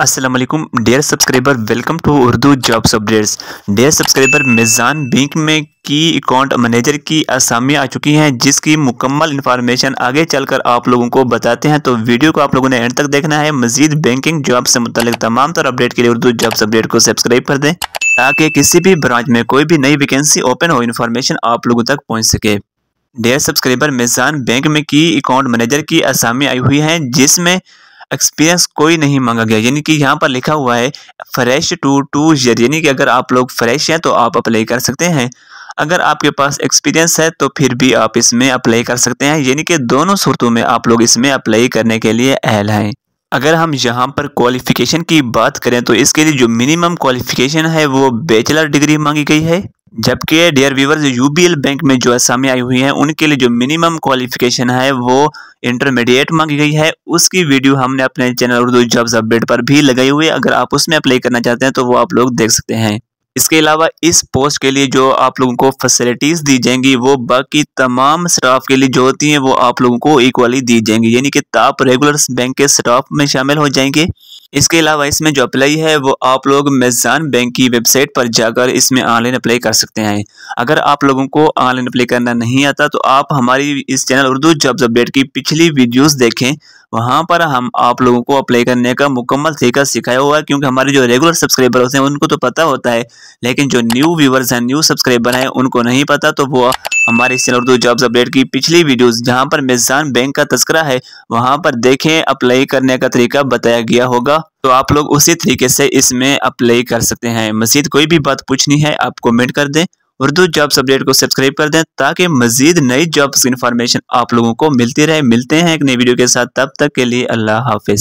अस्सलाम वालेकुम dear subscriber, welcome to Urdu jobs updates. Dear subscriber, Meezan bank में की अकाउंट मैनेजर की असामी आ चुकी हैं, जिसकी मुकम्मल इन्फॉर्मेशन आगे चलकर आप लोगों को बताते हैं। तो वीडियो को आप लोगों ने एंड तक देखना है। मजीद बैंकिंग जॉब से मुतालिक तमाम तर अपडेट के लिए उर्दू जॉब्स अपडेट को सब्सक्राइब कर दें, ताकि किसी भी ब्रांच में कोई भी नई वैकेंसी ओपन हो, इन्फॉर्मेशन आप लोगों तक पहुँच सके। डियर सब्सक्राइबर, मीज़ान बैंक में की अकाउंट मैनेजर की असामी आई हुई है, जिसमें एक्सपीरियंस कोई नहीं मांगा गया। यानी कि यहाँ पर लिखा हुआ है फ्रेश टू 2 ईयर, यानी कि अगर आप लोग फ्रेश हैं तो आप अप्लाई कर सकते हैं। अगर आपके पास एक्सपीरियंस है तो फिर भी आप इसमें अप्लाई कर सकते हैं। यानी कि दोनों सूरतों में आप लोग इसमें अप्लाई करने के लिए अहल हैं। अगर हम यहाँ पर क्वालिफिकेशन की बात करें तो इसके लिए जो मिनिमम क्वालिफिकेशन है वो बैचलर डिग्री मांगी गई है। जबकि डियर व्यूवर्स, यूबीएल बैंक में जो असामी आई हुई हैं उनके लिए जो मिनिमम क्वालिफिकेशन है वो इंटरमीडिएट मांगी गई है। उसकी वीडियो हमने अपने चैनल उर्दू जॉब्स अपडेट पर भी लगाई हुई है। अगर आप उसमें अप्लाई करना चाहते हैं तो वो आप लोग देख सकते हैं। इसके अलावा इस पोस्ट के लिए जो आप लोगों को फैसिलिटीज़ दी जाएंगी वो बाकी तमाम स्टाफ के लिए जो होती हैं वो आप लोगों को इक्वली दी जाएंगी। यानी कि आप रेगुलर बैंक के स्टाफ में शामिल हो जाएंगे। इसके अलावा इसमें जो अप्लाई है वो आप लोग मीज़ान बैंक की वेबसाइट पर जाकर इसमें ऑनलाइन अप्लाई कर सकते हैं। अगर आप लोगों को ऑनलाइन अप्लाई करना नहीं आता तो आप हमारी इस चैनल उर्दू जॉब्स अपडेट की पिछली वीडियोस देखें। वहां पर हम आप लोगों को अप्लाई करने का मुकम्मल तरीका सिखाया हुआ है, क्योंकि हमारे जो रेगुलर सब्सक्राइबर होते हैं उनको तो पता होता है, लेकिन जो न्यू व्यूवर्स हैं, न्यू सब्सक्राइबर हैं, उनको नहीं पता। तो वो हमारे इस चैनल उर्दू जॉब्स अपडेट की पिछली वीडियोस जहां पर मीज़ान बैंक का तस्करा है वहां पर देखें, अप्लाई करने का तरीका बताया गया होगा। तो आप लोग उसी तरीके से इसमें अप्लाई कर सकते हैं। मजीद कोई भी बात पूछनी है आप कमेंट कर दें। उर्दू जॉब्स अपडेट को सब्सक्राइब कर दें ताकि मजीद नई जॉब्स की इन्फॉर्मेशन आप लोगों को मिलती रहे। मिलते हैं एक नई वीडियो के साथ, तब तक के लिए अल्लाह हाफिज।